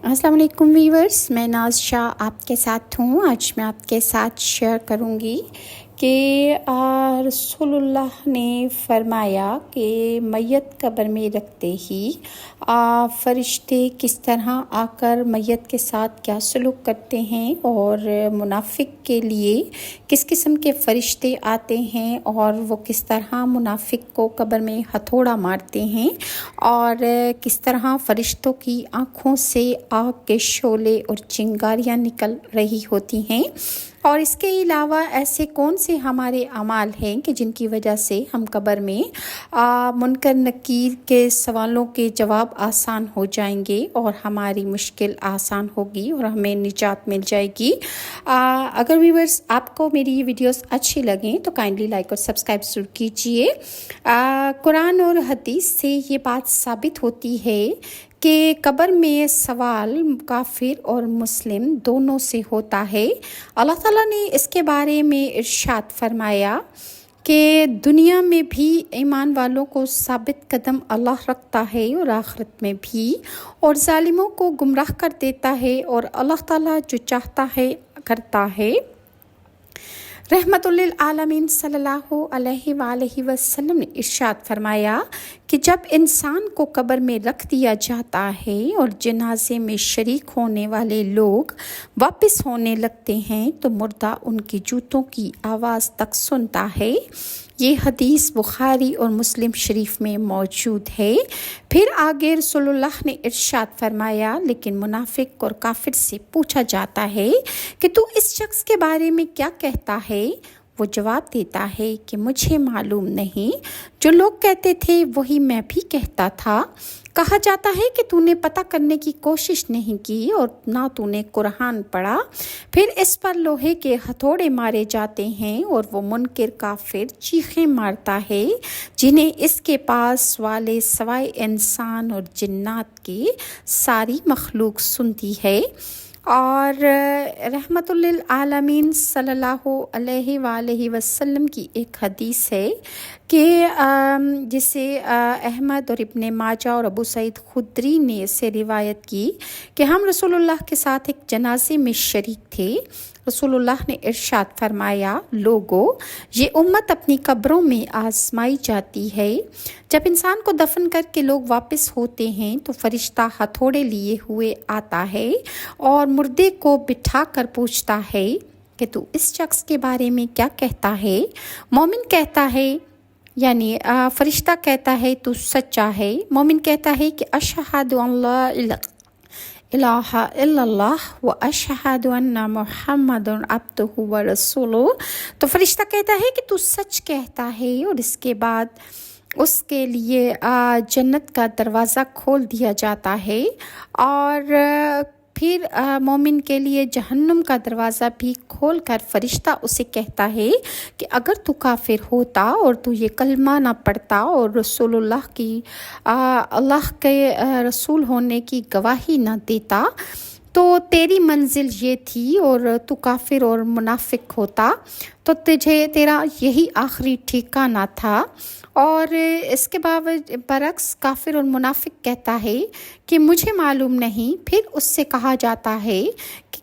السلام علیکم ویورز، میں ناز شاہ آپ کے ساتھ ہوں۔ آج میں آپ کے ساتھ شیئر کروں گی کہ رسول اللہ نے فرمایا کہ میت قبر میں رکھتے ہی فرشتے کس طرح آ کر میت کے ساتھ کیا سلوک کرتے ہیں، اور منافق کے لیے کس قسم کے فرشتے آتے ہیں اور وہ کس طرح منافق کو قبر میں ہتھوڑا مارتے ہیں، اور کس طرح فرشتوں کی آنکھوں سے آگ کے شعلے اور چنگاریاں نکل رہی ہوتی ہیں، اور اس کے علاوہ ایسے کون سے ہمارے اعمال ہیں کہ جن کی وجہ سے ہم قبر میں منکر نکیر کے سوالوں کے جواب آسان ہو جائیں گے اور ہماری مشکل آسان ہوگی اور ہمیں نجات مل جائے گی۔ اگر ویورز آپ کو میری یہ ویڈیوز اچھی لگیں تو کائنڈلی لائک اور سبسکرائب ضرور کیجیے۔ قرآن اور حدیث سے یہ بات ثابت ہوتی ہے کہ قبر میں سوال کافر اور مسلم دونوں سے ہوتا ہے۔ اللہ تعالیٰ نے اس کے بارے میں ارشاد فرمایا کہ دنیا میں بھی ایمان والوں کو ثابت قدم اللہ رکھتا ہے اور آخرت میں بھی، اور ظالموں کو گمراہ کر دیتا ہے، اور اللہ تعالیٰ جو چاہتا ہے کرتا ہے۔ رحمت للعالمین صلی اللہ علیہ وآلہ وسلم نے ارشاد فرمایا کہ جب انسان کو قبر میں رکھ دیا جاتا ہے اور جنازے میں شریک ہونے والے لوگ واپس ہونے لگتے ہیں تو مردہ ان کی جوتوں کی آواز تک سنتا ہے۔ یہ حدیث بخاری اور مسلم شریف میں موجود ہے۔ پھر آگے رسول اللہ نے ارشاد فرمایا، لیکن منافق اور کافر سے پوچھا جاتا ہے کہ تو اس شخص کے بارے میں کیا کہتا ہے؟ وہ جواب دیتا ہے کہ مجھے معلوم نہیں، جو لوگ کہتے تھے وہی میں بھی کہتا تھا۔ کہا جاتا ہے کہ تو نے پتہ کرنے کی کوشش نہیں کی اور نہ تو نے قرآن پڑھا۔ پھر اس پر لوہے کے ہتھوڑے مارے جاتے ہیں اور وہ منکر کافر چیخیں مارتا ہے، جنہیں اس کے پاس والے سوائے انسان اور جنات کے ساری مخلوق سنتی ہے۔ اور رحمت للعالمین صلی اللہ علیہ وآلہ وسلم کی ایک حدیث ہے کہ جسے احمد اور ابن ماجہ اور ابو سعید خدری نے اسے روایت کی کہ ہم رسول اللہ کے ساتھ ایک جنازے میں شریک تھے۔ رسول اللہ نے ارشاد فرمایا، لوگو، یہ امت اپنی قبروں میں آزمائی جاتی ہے۔ جب انسان کو دفن کر کے لوگ واپس ہوتے ہیں تو فرشتہ ہتھوڑے لیے ہوئے آتا ہے اور مردے کو بٹھا کر پوچھتا ہے کہ تو اس شخص کے بارے میں کیا کہتا ہے؟ مومن کہتا ہے، یعنی فرشتہ کہتا ہے تو سچا ہے۔ مومن کہتا ہے کہ اشہد ان لا الہ الا اللہ و اشہد ان محمد عبدہ و رسولہ۔ تو فرشتہ کہتا ہے کہ تو سچ کہتا ہے، اور اس کے بعد اس کے لیے جنت کا دروازہ کھول دیا جاتا ہے، اور پھر مومن کے لیے جہنم کا دروازہ بھی کھول کر فرشتہ اسے کہتا ہے کہ اگر تو کافر ہوتا اور تو یہ کلمہ نہ پڑھتا اور رسول اللہ کی اللہ کے رسول ہونے کی گواہی نہ دیتا تو تیری منزل یہ تھی، اور تو کافر اور منافق ہوتا تو تیرا یہی آخری ٹھکانہ تھا۔ اور اس کے برعکس کافر اور منافق کہتا ہے کہ مجھے معلوم نہیں۔ پھر اس سے کہا جاتا ہے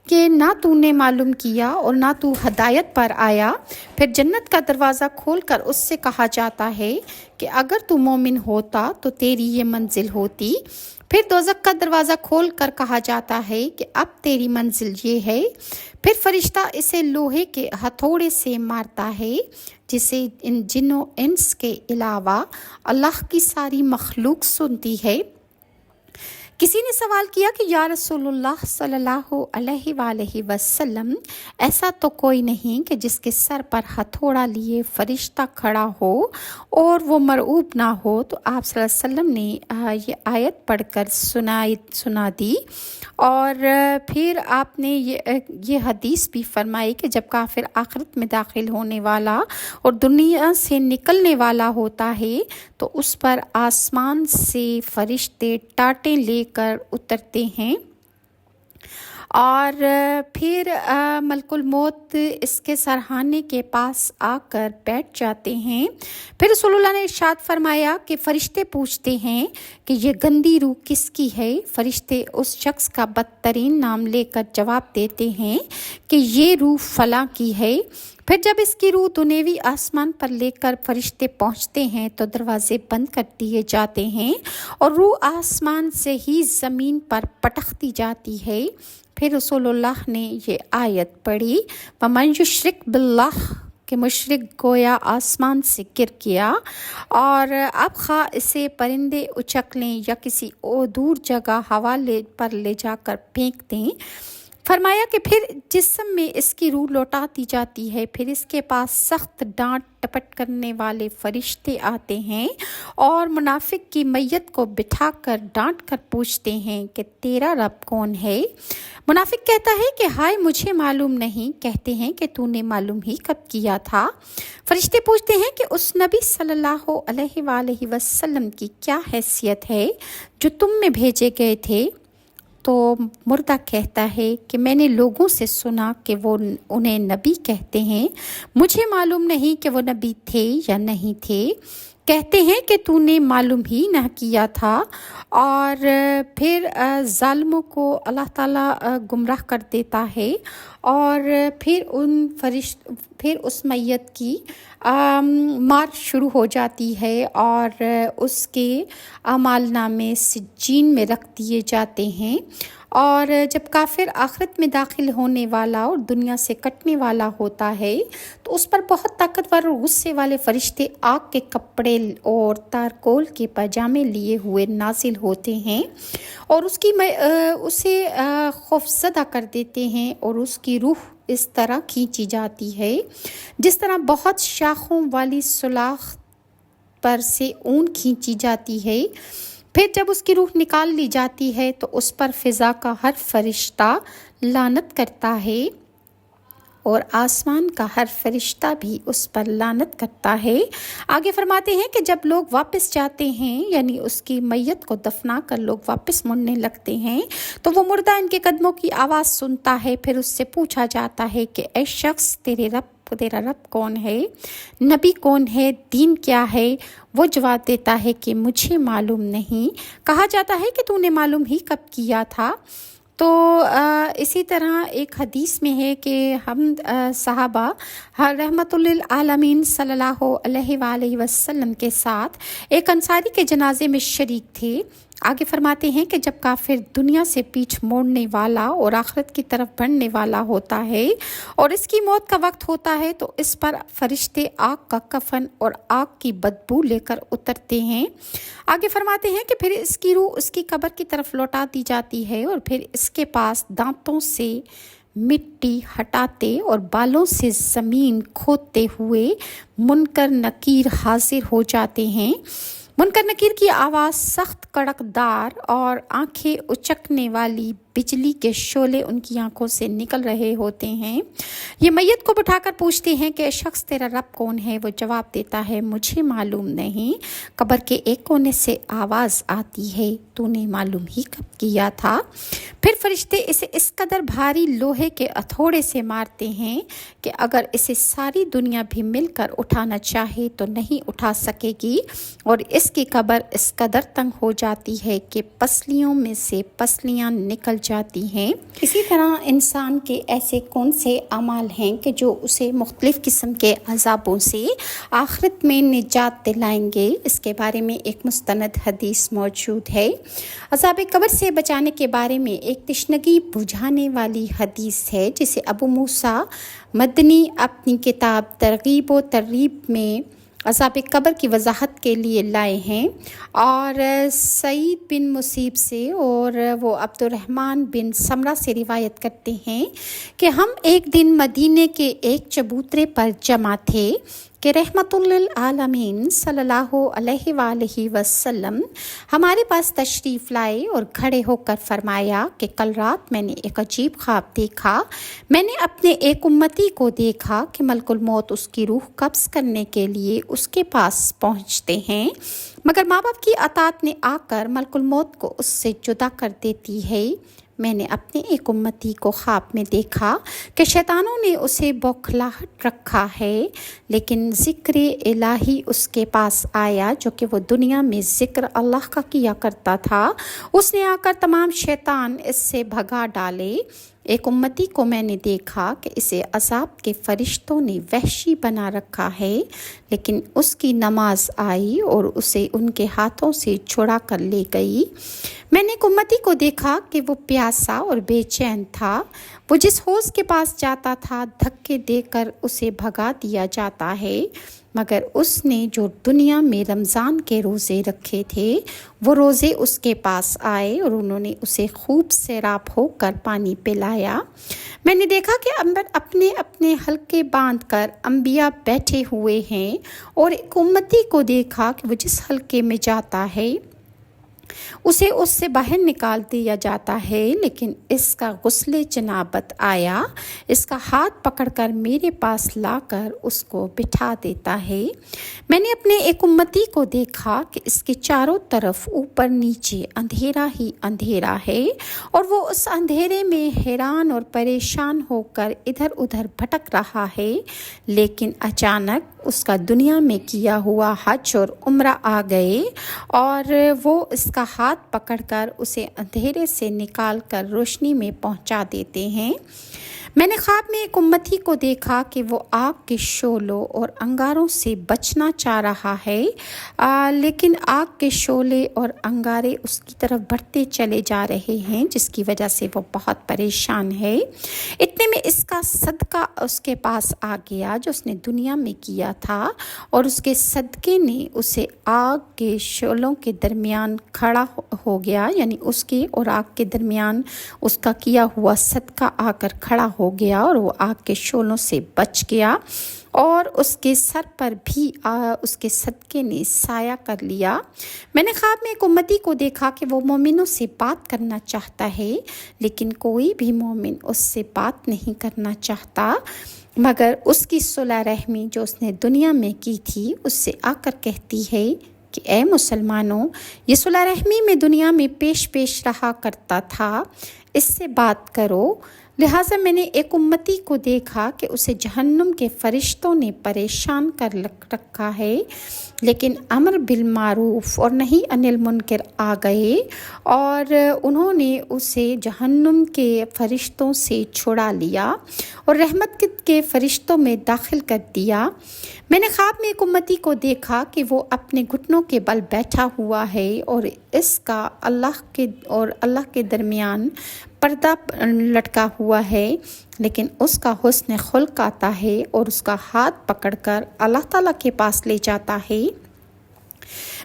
کہ نہ تو نے معلوم کیا اور نہ تو ہدایت پر آیا۔ پھر جنت کا دروازہ کھول کر اس سے کہا جاتا ہے کہ اگر تو مومن ہوتا تو تیری یہ منزل ہوتی۔ پھر دوزخ کا دروازہ کھول کر کہا جاتا ہے کہ اب تیری منزل یہ ہے۔ پھر فرشتہ اسے لوہے کے ہتھوڑے سے مارتا ہے، جسے ان جنوں انس کے علاوہ اللہ کی ساری مخلوق سنتی ہے۔ کسی نے سوال کیا کہ یا رسول اللہ صلی اللہ علیہ وآلہ وسلم، ایسا تو کوئی نہیں کہ جس کے سر پر ہتھوڑا لیے فرشتہ کھڑا ہو اور وہ مرعوب نہ ہو؟ تو آپ صلی اللہ علیہ وسلم نے یہ آیت پڑھ کر سنا دی، اور پھر آپ نے یہ حدیث بھی فرمائی کہ جب کافر آخرت میں داخل ہونے والا اور دنیا سے نکلنے والا ہوتا ہے تو اس پر آسمان سے فرشتے ٹاٹیں لے کر اترتے ہیں، اور پھر ملک الموت اس کے سرحانے کے پاس آ کر بیٹھ جاتے ہیں۔ پھر رسول اللہ نے ارشاد فرمایا کہ فرشتے پوچھتے ہیں کہ یہ گندی روح کس کی ہے؟ فرشتے اس شخص کا بدترین نام لے کر جواب دیتے ہیں کہ یہ روح فلاں کی ہے۔ پھر جب اس کی روح دنیوی آسمان پر لے کر فرشتے پہنچتے ہیں تو دروازے بند کر دیے جاتے ہیں اور روح آسمان سے ہی زمین پر پٹختی جاتی ہے۔ پھر رسول اللہ نے یہ آیت پڑھی، وَمَن يُشْرِكْ بِاللَّهِ کہ مشرک گویا آسمان سے گر گیا، اور اب خواہ اسے پرندے اچک لیں یا کسی دور جگہ ہوا پر لے جا کر پھینک دیں۔ فرمایا کہ پھر جسم میں اس کی روح لوٹا دی جاتی ہے، پھر اس کے پاس سخت ڈانٹ ٹپٹ کرنے والے فرشتے آتے ہیں اور منافق کی میت کو بٹھا کر ڈانٹ کر پوچھتے ہیں کہ تیرا رب کون ہے؟ منافق کہتا ہے کہ ہائے مجھے معلوم نہیں۔ کہتے ہیں کہ تو نے معلوم ہی کب کیا تھا؟ فرشتے پوچھتے ہیں کہ اس نبی صلی اللہ علیہ وآلہ وسلم کی کیا حیثیت ہے جو تم میں بھیجے گئے تھے؟ تو مردہ کہتا ہے کہ میں نے لوگوں سے سنا کہ وہ انہیں نبی کہتے ہیں، مجھے معلوم نہیں کہ وہ نبی تھے یا نہیں تھے۔ کہتے ہیں کہ تو نے معلوم ہی نہ کیا تھا، اور پھر ظالموں کو اللہ تعالیٰ گمراہ کر دیتا ہے، اور پھر اس میت کی مار شروع ہو جاتی ہے اور اس کے اعمال نامے سجین میں رکھ دیے جاتے ہیں۔ اور جب کافر آخرت میں داخل ہونے والا اور دنیا سے کٹنے والا ہوتا ہے تو اس پر بہت طاقتور اور غصے والے فرشتے آگ کے کپڑے اور تارکول کے پاجامے لیے ہوئے نازل ہوتے ہیں اور اسے خوفزدہ کر دیتے ہیں، اور اس کی روح اس طرح کھینچی جاتی ہے جس طرح بہت شاخوں والی سلاخ پر سے اون کھینچی جاتی ہے۔ پھر جب اس کی روح نکال لی جاتی ہے تو اس پر فضا کا ہر فرشتہ لعنت کرتا ہے اور آسمان کا ہر فرشتہ بھی اس پر لعنت کرتا ہے۔ آگے فرماتے ہیں کہ جب لوگ واپس جاتے ہیں، یعنی اس کی میت کو دفنا کر لوگ واپس مڑنے لگتے ہیں، تو وہ مردہ ان کے قدموں کی آواز سنتا ہے۔ پھر اس سے پوچھا جاتا ہے کہ اے شخص تیرا رب کون ہے؟ نبی کون ہے؟ دین کیا ہے؟ وہ جواب دیتا ہے کہ مجھے معلوم نہیں۔ کہا جاتا ہے کہ تو نے معلوم ہی کب کیا تھا؟ تو اسی طرح ایک حدیث میں ہے کہ ہم صحابہ رحمت للعالمین صلی اللہ علیہ وآلہ وسلم کے ساتھ ایک انصاری کے جنازے میں شریک تھے۔ آگے فرماتے ہیں کہ جب کافر دنیا سے پیچھ موڑنے والا اور آخرت کی طرف بڑھنے والا ہوتا ہے اور اس کی موت کا وقت ہوتا ہے تو اس پر فرشتے آگ کا کفن اور آگ کی بدبو لے کر اترتے ہیں۔ آگے فرماتے ہیں کہ پھر اس کی روح اس کی قبر کی طرف لوٹا دی جاتی ہے، اور پھر اس کے پاس دانتوں سے مٹی ہٹاتے اور بالوں سے زمین کھودتے ہوئے منکر نکیر حاضر ہو جاتے ہیں۔ منکر نکیر کی آواز سخت کڑکدار اور آنکھیں اچکنے والی بجلی کے شعلے ان کی آنکھوں سے نکل رہے ہوتے ہیں۔ یہ میت کو بٹھا کر پوچھتے ہیں کہ شخص تیرا رب کون ہے؟ وہ جواب دیتا ہے مجھے معلوم نہیں۔ قبر کے ایک کونے سے آواز آتی ہے تو نے معلوم ہی کب کیا تھا؟ پھر فرشتے اسے اس قدر بھاری لوہے کے ہتھوڑے سے مارتے ہیں کہ اگر اسے ساری دنیا بھی مل کر اٹھانا چاہے تو نہیں اٹھا سکے گی، اور اس کی قبر اس قدر تنگ ہو جاتی ہے کہ پسلیوں میں سے پسلیاں نکل جاتی ہیں۔ اسی طرح انسان کے ایسے کون سے اعمال ہیں کہ جو اسے مختلف قسم کے عذابوں سے آخرت میں نجات دلائیں گے؟ اس کے بارے میں ایک مستند حدیث موجود ہے۔ عذاب قبر سے بچانے کے بارے میں ایک تشنگی بجھانے والی حدیث ہے جسے ابو موسیٰ مدنی اپنی کتاب ترغیب و ترہیب میں عذاب قبر کی وضاحت کے لیے لائے ہیں، اور سعید بن مسیب سے اور وہ عبد الرحمن بن سمرہ سے روایت کرتے ہیں کہ ہم ایک دن مدینے کے ایک چبوترے پر جمع تھے کہ رحمت للعالمین صلی اللہ علیہ وآلہ وسلم ہمارے پاس تشریف لائے اور کھڑے ہو کر فرمایا کہ کل رات میں نے ایک عجیب خواب دیکھا۔ میں نے اپنے ایک امتی کو دیکھا کہ ملک الموت اس کی روح قبض کرنے کے لیے اس کے پاس پہنچتے ہیں، مگر ماں باپ کی اطاعت نے آ کر ملک الموت کو اس سے جدا کر دیتی ہے۔ میں نے اپنے ایک امتی کو خواب میں دیکھا کہ شیطانوں نے اسے بوکھلاہٹ رکھا ہے، لیکن ذکر الہی اس کے پاس آیا جو کہ وہ دنیا میں ذکر اللہ کا کیا کرتا تھا۔ اس نے آ کر تمام شیطان اس سے بھگا ڈالے۔ ایک امتی کو میں نے دیکھا کہ اسے عذاب کے فرشتوں نے وحشی بنا رکھا ہے، لیکن اس کی نماز آئی اور اسے ان کے ہاتھوں سے چھڑا کر لے گئی۔ میں نے ایک امتی کو دیکھا کہ وہ پیاسا اور بے چین تھا۔ وہ جس حوض کے پاس جاتا تھا دھکے دے کر اسے بھگا دیا جاتا ہے، مگر اس نے جو دنیا میں رمضان کے روزے رکھے تھے وہ روزے اس کے پاس آئے اور انہوں نے اسے خوب سیراب ہو کر پانی پلایا۔ میں نے دیکھا کہ اپنے اپنے حلقے باندھ کر انبیاء بیٹھے ہوئے ہیں، اور ایک امتی کو دیکھا کہ وہ جس حلقے میں جاتا ہے اسے اس سے باہر نکال دیا جاتا ہے، لیکن اس کا غسل جنابت آیا، اس کا ہاتھ پکڑ کر میرے پاس لا کر اس کو بٹھا دیتا ہے۔ میں نے اپنے ایک امتی کو دیکھا کہ اس کے چاروں طرف اوپر نیچے اندھیرا ہی اندھیرا ہے، اور وہ اس اندھیرے میں حیران اور پریشان ہو کر ادھر ادھر بھٹک رہا ہے، لیکن اچانک اس کا دنیا میں کیا ہوا حج اور عمرہ آ گئے اور وہ اس کا ہاتھ پکڑ کر اسے اندھیرے سے نکال کر روشنی میں پہنچا دیتے ہیں۔ میں نے خواب میں ایک امتی کو دیکھا کہ وہ آگ کے شعلوں اور انگاروں سے بچنا چاہ رہا ہے، لیکن آگ کے شعلے اور انگارے اس کی طرف بڑھتے چلے جا رہے ہیں، جس کی وجہ سے وہ بہت پریشان ہے۔ اتنے میں اس کا صدقہ اس کے پاس آ گیا جو اس نے دنیا میں کیا تھا، اور اس کے صدقے نے اسے آگ کے شعلوں کے درمیان کھڑا ہو گیا، یعنی اس کے اور آگ کے درمیان اس کا کیا ہوا صدقہ آ کر کھڑا ہو گیا اور وہ آگ کے شعلوں سے بچ گیا، اور اس کے سر پر بھی اس کے صدقے نے سایہ کر لیا۔ میں نے خواب میں ایک امتی کو دیکھا کہ وہ مومنوں سے بات کرنا چاہتا ہے، لیکن کوئی بھی مومن اس سے بات نہیں کرنا چاہتا، مگر اس کی صلح رحمی جو اس نے دنیا میں کی تھی اس سے آ کر کہتی ہے کہ اے مسلمانوں، یہ صلح رحمی میں دنیا میں پیش رہا کرتا تھا، اس سے بات کرو۔ لہٰذا میں نے ایک امتی کو دیکھا کہ اسے جہنم کے فرشتوں نے پریشان کر رکھا ہے، لیکن امر بالمعروف اور نہی عن المنکر آ گئے اور انہوں نے اسے جہنم کے فرشتوں سے چھڑا لیا اور رحمت کے فرشتوں میں داخل کر دیا۔ میں نے خواب میں ایک امتی کو دیکھا کہ وہ اپنے گھٹنوں کے بل بیٹھا ہوا ہے اور اس کا اللہ کے درمیان پردہ لٹکا ہوا ہے، لیکن اس کا حسن خلق آتا ہے اور اس کا ہاتھ پکڑ کر اللہ تعالیٰ کے پاس لے جاتا ہے۔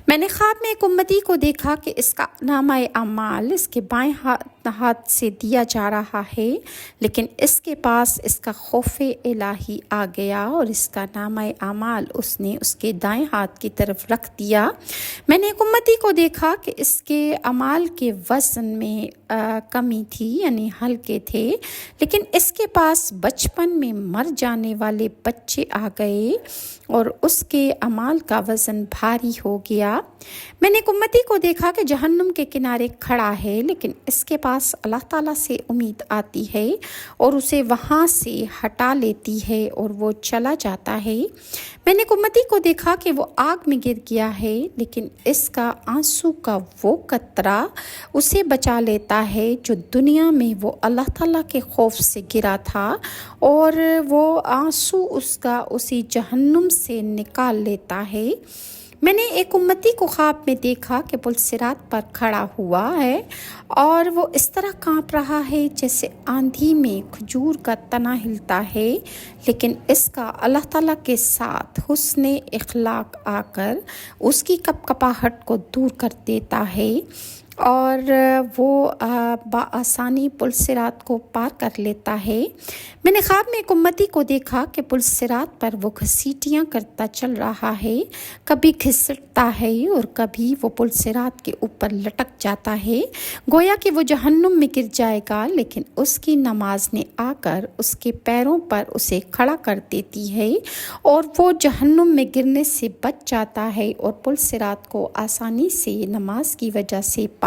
میں نے خواب میں ایک امتی کو دیکھا کہ اس کا نامہ اعمال اس کے بائیں ہاتھ سے دیا جا رہا ہے، لیکن اس کے پاس اس کا خوف الہی آ گیا اور اس کا نامہ اعمال اس نے اس کے دائیں ہاتھ کی طرف رکھ دیا۔ میں نے ایک امتی کو دیکھا کہ اس کے اعمال کے وزن میں کمی تھی، یعنی ہلکے تھے، لیکن اس کے پاس بچپن میں مر جانے والے بچے آ گئے اور اس کے اعمال کا وزن بھاری ہو گیا۔ میں نے ایک امتی کو دیکھا کہ جہنم کے کنارے کھڑا ہے، لیکن اس کے پاس اللہ تعالیٰ سے امید آتی ہے اور اسے وہاں سے ہٹا لیتی ہے اور وہ چلا جاتا ہے۔ میں نے ایک امتی کو دیکھا کہ وہ آگ میں گر گیا ہے، لیکن اس کا آنسو کا وہ قطرہ اسے بچا لیتا ہے جو دنیا میں وہ اللہ تعالیٰ کے خوف سے گرا تھا، اور وہ آنسو اس کا اسی جہنم سے نکال لیتا ہے۔ میں نے ایک امتی کو خواب میں دیکھا کہ پل صراط پر کھڑا ہوا ہے اور وہ اس طرح کانپ رہا ہے جیسے آندھی میں کھجور کا تنا ہلتا ہے، لیکن اس کا اللہ تعالیٰ کے ساتھ حسن اخلاق آ کر اس کی کپکپاہٹ کو دور کر دیتا ہے اور وہ بآسانی پل صراط کو پار کر لیتا ہے۔ میں نے خواب میں ایک امتی کو دیکھا کہ پل صراط پر وہ گھسیٹیاں کرتا چل رہا ہے، کبھی گھسٹتا ہے اور کبھی وہ پل صراط کے اوپر لٹک جاتا ہے، گویا کہ وہ جہنم میں گر جائے گا، لیکن اس کی نماز نے آ کر اس کے پیروں پر اسے کھڑا کر دیتی ہے اور وہ جہنم میں گرنے سے بچ جاتا ہے اور پل صراط کو آسانی سے نماز کی وجہ سے